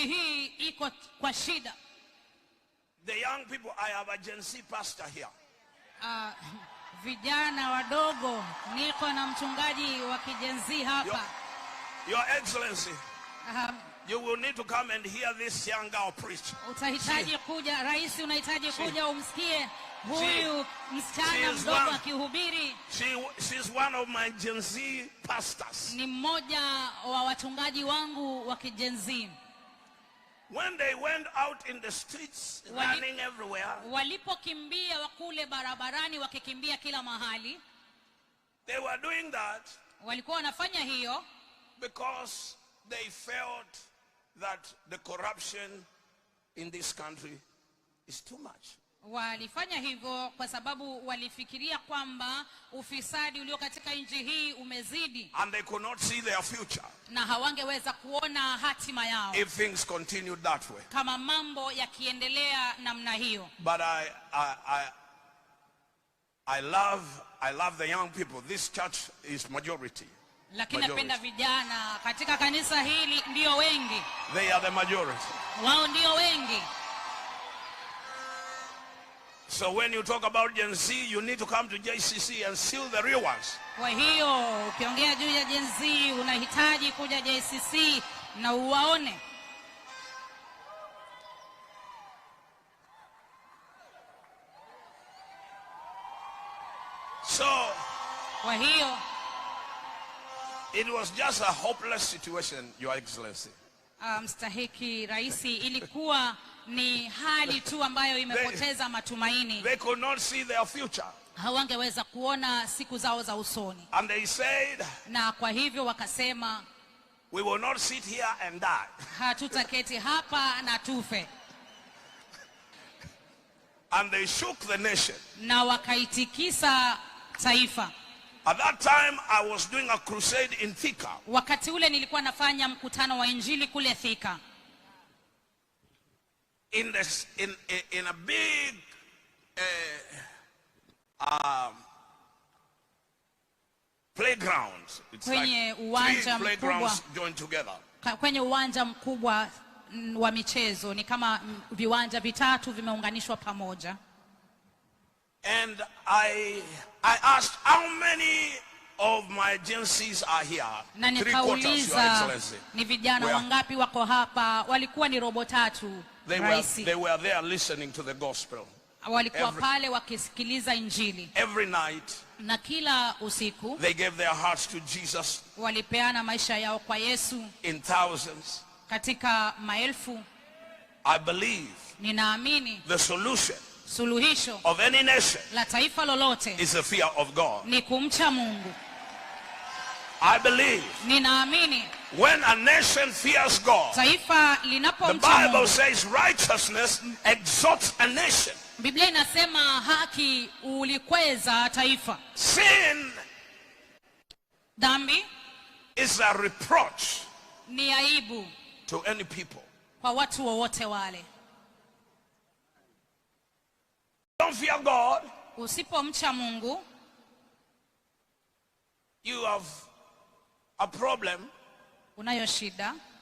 nchi hii iko kwa shida. The young people, I have a Gen Z pastor here. Vijana wadogo, niko na mchungaji wa kijenzi hapa. Your Excellency, you will need to come and hear this young girl preach. Utahitaji kuja, rais unahitaji kuja umsikie huyu msichana mdogo akihubiri. She's one of my Gen Z pastors. Ni mmoja wa wachungaji wangu wa kijenzi. When they went out in the streets, running everywhere, walipokimbia wakule barabarani wakikimbia kila mahali, they were doing that walikuwa wanafanya hiyo because they felt that the corruption in this country is too much. Walifanya hivyo kwa sababu walifikiria kwamba ufisadi ulio katika nchi hii umezidi. And they could not see their future. Na hawangeweza kuona hatima yao. If things continued that way. Kama mambo yakiendelea namna hiyo. But I love the young people. This church is majority. Lakini napenda vijana katika kanisa hili ndio wengi. They are the majority. Wao ndio wengi. So when you talk about Gen Z, you need to come to JCC and seal the real ones. Kwa hiyo ukiongea juu ya Gen Z unahitaji kuja JCC na uwaone. So kwa hiyo it was just a hopeless situation, Your Excellency. Mstahiki Raisi, ilikuwa ni hali tu ambayo imepoteza matumaini. They could not see their future. Hawangeweza kuona siku zao za usoni. And they said, na kwa hivyo wakasema, we will not sit here and die. Hatutaketi hapa na tufe. And they shook the nation. Na wakaitikisa taifa. At that time I was doing a crusade in Thika. Wakati ule nilikuwa nafanya mkutano wa injili kule Thika. In a big playground. It's kwenye like uwanja three playgrounds joined together. Kwenye uwanja mkubwa wa michezo, ni kama viwanja vitatu vimeunganishwa pamoja. And I asked, how many of my Gen Zs are here? Na nikauliza, ni vijana wangapi wako hapa? Walikuwa ni robo tatu. They were there listening to the gospel. Walikuwa pale wakisikiliza injili. Every night. Na kila usiku. They gave their hearts to Jesus. Walipeana maisha yao kwa Yesu. In thousands. Katika maelfu. I believe. Ninaamini. The solution. Suluhisho of any nation la taifa lolote is the fear of God. Ni kumcha Mungu. I believe ninaamini when a nation fears God, taifa linapomcha Mungu, the Bible says righteousness exalts a nation. Biblia inasema haki ulikweza taifa. Sin, dhambi, is a reproach ni aibu to any people. Kwa watu wowote wale. Don't fear God. Usipomcha Mungu, you have a problem. Unayo shida.